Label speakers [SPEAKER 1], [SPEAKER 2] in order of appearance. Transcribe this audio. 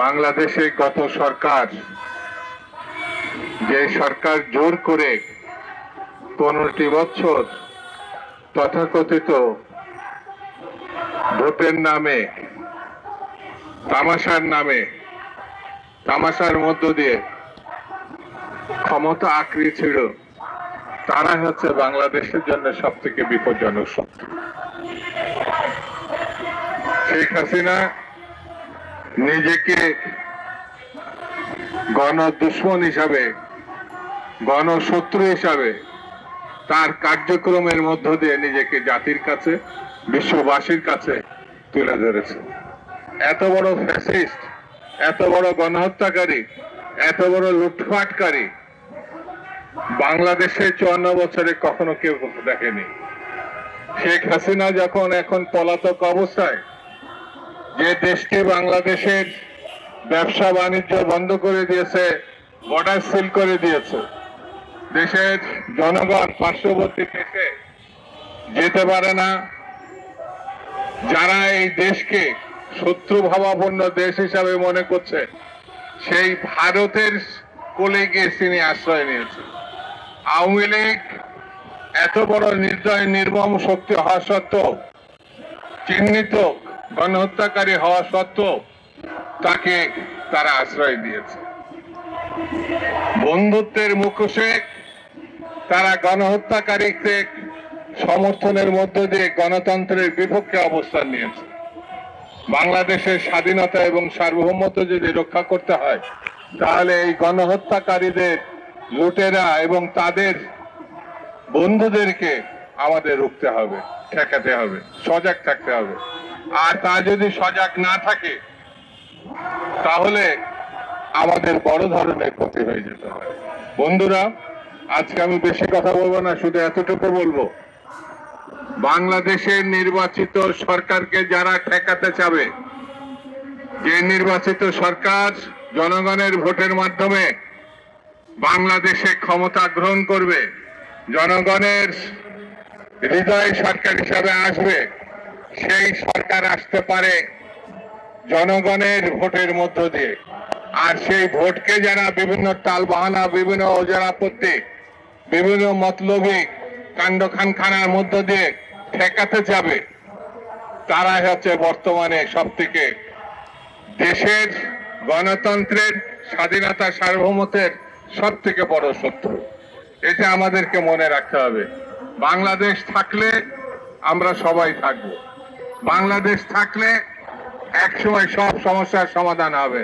[SPEAKER 1] বাংলাদেশে গত সরকার যে সরকার জোর করে 15টি বছর তথাকথিত ভোটের নামে তামাশার মধ্য দিয়ে ক্ষমতা আঁকড়ে ছিল, তারা হচ্ছে বাংলাদেশের জন্য সবথেকে বিপজ্জনক শক্তি। শেখ হাসিনা নিজেকে গণদুশ্মন হিসাবে, গণশত্রু হিসাবে তার কার্যক্রমের মধ্য দিয়ে নিজেকে জাতির কাছে, বিশ্ববাসীর কাছে তুলে ধরেছে। এত বড় ফ্যাসিস্ট, এত বড় গণহত্যাকারী, এত বড় লুটপাটকারী বাংলাদেশে 54 বছরে কখনো কেউ দেখেনি। শেখ হাসিনা যখন এখন পলাতক অবস্থায়, যে দেশকে বাংলাদেশের ব্যবসা বাণিজ্য বন্ধ করে দিয়েছে, বর্ডার সিল করে দিয়েছে, দেশের জনগণ পার্শ্ববর্তী দেশে যেতে পারে না, যারা এই দেশকে শত্রু ভাবাপন্ন দেশ হিসাবে মনে করছে, সেই ভারতের কোলে গিয়ে তিনি আশ্রয় নিয়েছে। আওয়ামী লীগ এত বড় নির্দয় নির্মম শক্তি হওয়া সত্ত্বেও, চিহ্নিত গণহত্যাকারী হওয়া সত্ত্বেও তাকে তারা আশ্রয় দিয়েছে। বন্ধুত্বের মুখোশে তারা গণহত্যাকারীকে সমর্থনের মধ্য দিয়ে গণতন্ত্রের বিপক্ষে অবস্থান নিয়েছে। বাংলাদেশের স্বাধীনতা এবং সার্বভৌমত্ব যদি রক্ষা করতে হয়, তাহলে এই গণহত্যাকারীদের, লুটেরা এবং তাদের বন্ধুদেরকে আমাদের রুখতে হবে, ঠেকাতে হবে, সজাগ থাকতে হবে। আর তা যদি সজাগ না থাকে, তাহলে আমাদের বড় ধরনের ক্ষতি হয়ে যেতে পারে। বন্ধুরা, আজকে আমি বেশি কথা বলবো না, শুধু এতটুকু বলবো, বাংলাদেশের নির্বাচিত সরকারকে যারা ঠেকাতে চাবে, যে নির্বাচিত সরকার জনগণের ভোটের মাধ্যমে বাংলাদেশে ক্ষমতা গ্রহণ করবে, জনগণের হৃদয় সরকার হিসাবে আসবে, সেই সরকার আসতে পারে জনগণের ভোটের মধ্য দিয়ে। আর সেই ভোটকে যারা বিভিন্ন টালবাহানা, বিভিন্ন ওজরাপত্তি, বিভিন্ন মতলবী কাণ্ড খানখানার মধ্য দিয়ে ঠেকাতে যাবে, তারাই হচ্ছে বর্তমানে সব থেকে দেশের গণতন্ত্রের, স্বাধীনতা, সার্বভৌমত্বের সব থেকে বড় শত্রু। এটা আমাদেরকে মনে রাখতে হবে। বাংলাদেশ থাকলে আমরা সবাই থাকব, বাংলাদেশ থাকলে একসময় সব সমস্যার সমাধান হবে।